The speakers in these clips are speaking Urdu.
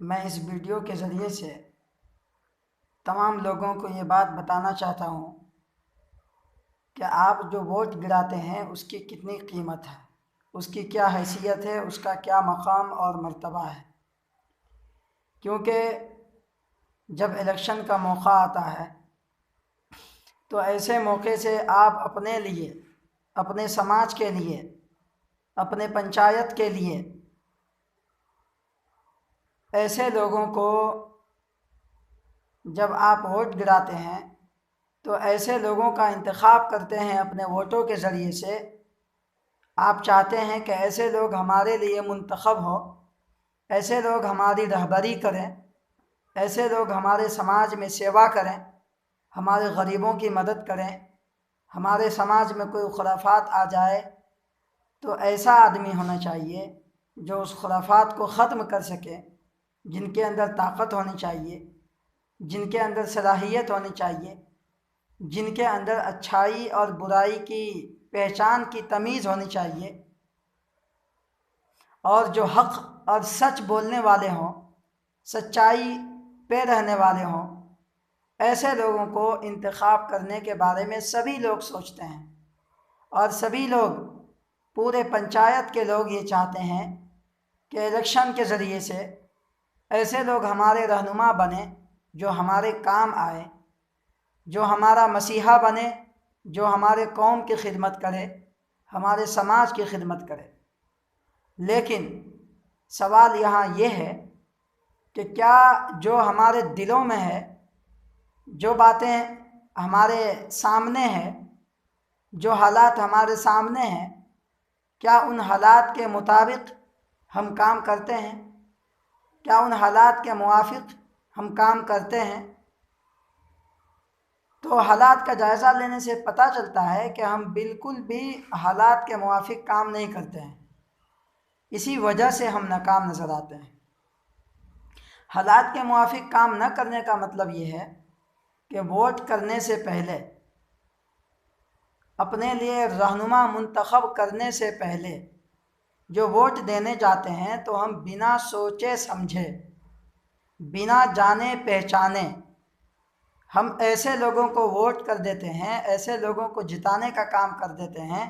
میں اس ویڈیو کے ذریعے سے تمام لوگوں کو یہ بات بتانا چاہتا ہوں کہ آپ جو ووٹ گراتے ہیں اس کی کتنی قیمت ہے، اس کی کیا حیثیت ہے، اس کا کیا مقام اور مرتبہ ہے۔ کیونکہ جب الیکشن کا موقع آتا ہے تو ایسے موقع سے آپ اپنے لیے، اپنے سماج کے لیے، اپنے پنچایت کے لیے ایسے لوگوں کو جب آپ ووٹ گراتے ہیں تو ایسے لوگوں کا انتخاب کرتے ہیں اپنے ووٹوں کے ذریعے سے۔ آپ چاہتے ہیں کہ ایسے لوگ ہمارے لیے منتخب ہوں، ایسے لوگ ہماری رہبری کریں، ایسے لوگ ہمارے سماج میں سیوا کریں، ہمارے غریبوں کی مدد کریں۔ ہمارے سماج میں کوئی خرافات آ جائے تو ایسا آدمی ہونا چاہیے جو اس خرافات کو ختم کر سکے، جن کے اندر طاقت ہونی چاہیے، جن کے اندر صلاحیت ہونی چاہیے، جن کے اندر اچھائی اور برائی کی پہچان کی تمیز ہونی چاہیے، اور جو حق اور سچ بولنے والے ہوں، سچائی پہ رہنے والے ہوں۔ ایسے لوگوں کو انتخاب کرنے کے بارے میں سبھی لوگ سوچتے ہیں، اور سبھی لوگ، پورے پنچایت کے لوگ یہ چاہتے ہیں کہ الیکشن کے ذریعے سے ایسے لوگ ہمارے رہنما بنیں جو ہمارے کام آئے، جو ہمارا مسیحا بنے، جو ہمارے قوم کی خدمت کرے، ہمارے سماج کی خدمت کرے۔ لیکن سوال یہاں یہ ہے کہ کیا جو ہمارے دلوں میں ہے، جو باتیں ہمارے سامنے ہیں، جو حالات ہمارے سامنے ہیں، کیا ان حالات کے مطابق ہم کام کرتے ہیں؟ کیا ان حالات کے موافق ہم کام کرتے ہیں؟ تو حالات کا جائزہ لینے سے پتہ چلتا ہے کہ ہم بالکل بھی حالات کے موافق کام نہیں کرتے ہیں۔ اسی وجہ سے ہم ناکام نظر آتے ہیں۔ حالات کے موافق کام نہ کرنے کا مطلب یہ ہے کہ ووٹ کرنے سے پہلے، اپنے لیے رہنما منتخب کرنے سے پہلے جو ووٹ دینے جاتے ہیں تو ہم بنا سوچے سمجھے، بنا جانے پہچانے ہم ایسے لوگوں کو ووٹ کر دیتے ہیں، ایسے لوگوں کو جتانے کا کام کر دیتے ہیں،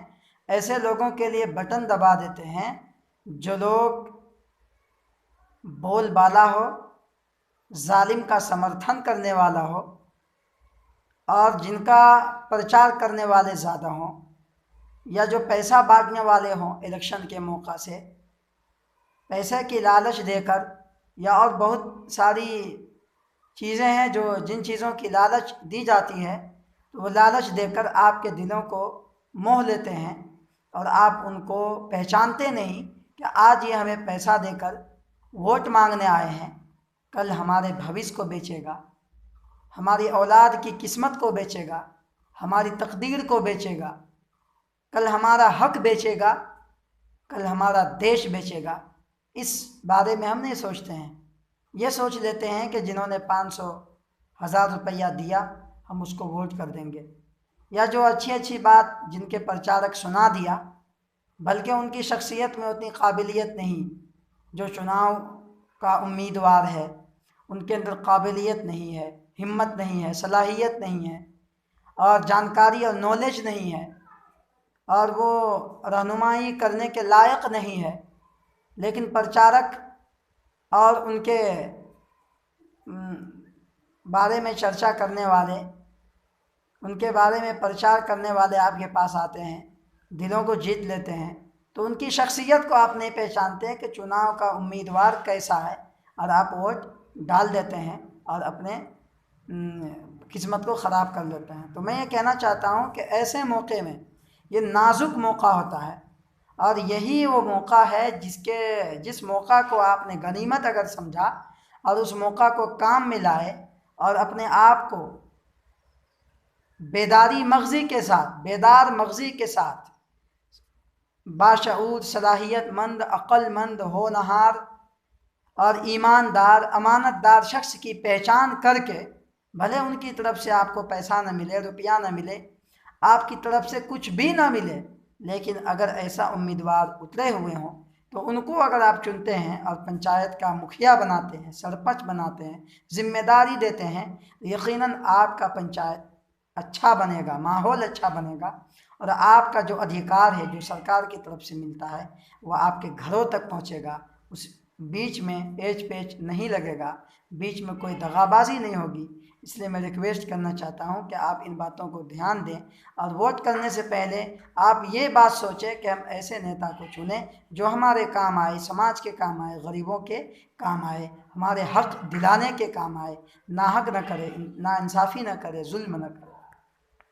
ایسے لوگوں کے لیے بٹن دبا دیتے ہیں جو لوگ بول بالا ہو، ظالم کا سمرتھن کرنے والا ہو، اور جن کا پرچار کرنے والے زیادہ ہوں، یا جو پیسہ بانٹنے والے ہوں الیکشن کے موقع سے، پیسے کی لالچ دے کر، یا اور بہت ساری چیزیں ہیں جن چیزوں کی لالچ دی جاتی ہے، تو وہ لالچ دے کر آپ کے دلوں کو موہ لیتے ہیں، اور آپ ان کو پہچانتے نہیں کہ آج یہ ہمیں پیسہ دے کر ووٹ مانگنے آئے ہیں، کل ہمارے بھوش کو بیچے گا، ہماری اولاد کی قسمت کو بیچے گا، ہماری تقدیر کو بیچے گا، کل ہمارا حق بیچے گا، کل ہمارا دیش بیچے گا۔ اس بارے میں ہم نہیں سوچتے ہیں۔ یہ سوچ لیتے ہیں کہ جنہوں نے 500 1000 روپیہ دیا ہم اس کو ووٹ کر دیں گے، یا جو اچھی اچھی بات جن کے پرچارک سنا دیا، بلکہ ان کی شخصیت میں اتنی قابلیت نہیں، جو چناؤ کا امیدوار ہے ان کے اندر قابلیت نہیں ہے، ہمت نہیں ہے، صلاحیت نہیں ہے، اور جانکاری اور نالج نہیں ہے، اور وہ رہنمائی کرنے کے لائق نہیں ہے، لیکن پرچارک اور ان کے بارے میں چرچا کرنے والے، ان کے بارے میں پرچار کرنے والے آپ کے پاس آتے ہیں، دلوں کو جیت لیتے ہیں، تو ان کی شخصیت کو آپ نہیں پہچانتے کہ چناؤ کا امیدوار کیسا ہے، اور آپ ووٹ ڈال دیتے ہیں اور اپنے قسمت کو خراب کر لیتے ہیں۔ تو میں یہ کہنا چاہتا ہوں کہ ایسے موقع میں یہ نازک موقع ہوتا ہے، اور یہی وہ موقع ہے جس موقع کو آپ نے غنیمت اگر سمجھا اور اس موقع کو کام میں لائے، اور اپنے آپ کو بیداری مغزی کے ساتھ، بیدار مغزی کے ساتھ، باشعور، صلاحیت مند، عقل مند، ہونہار اور ایماندار، امانت دار شخص کی پہچان کر کے، بھلے ان کی طرف سے آپ کو پیسہ نہ ملے، روپیہ نہ ملے، آپ کی طرف سے کچھ بھی نہ ملے، لیکن اگر ایسا امیدوار اترے ہوئے ہوں تو ان کو اگر آپ چنتے ہیں اور پنچایت کا مکھیا بناتے ہیں، سرپنچ بناتے ہیں، ذمہ داری دیتے ہیں، یقیناً آپ کا پنچایت اچھا بنے گا، ماحول اچھا بنے گا، اور آپ کا جو ادھیکار ہے جو سرکار کی طرف سے ملتا ہے وہ آپ کے گھروں تک پہنچے گا، اس بیچ میں ایچ پیچ نہیں لگے گا، بیچ میں کوئی دغا بازی نہیں ہوگی۔ اس لیے میں ریکویسٹ کرنا چاہتا ہوں کہ آپ ان باتوں کو دھیان دیں، اور ووٹ کرنے سے پہلے آپ یہ بات سوچیں کہ ہم ایسے نیتا کو چنیں جو ہمارے کام آئے، سماج کے کام آئے، غریبوں کے کام آئے، ہمارے حق دلانے کے کام آئے، ناحق نہ کرے، نا انصافی نہ کرے، ظلم نہ کرے۔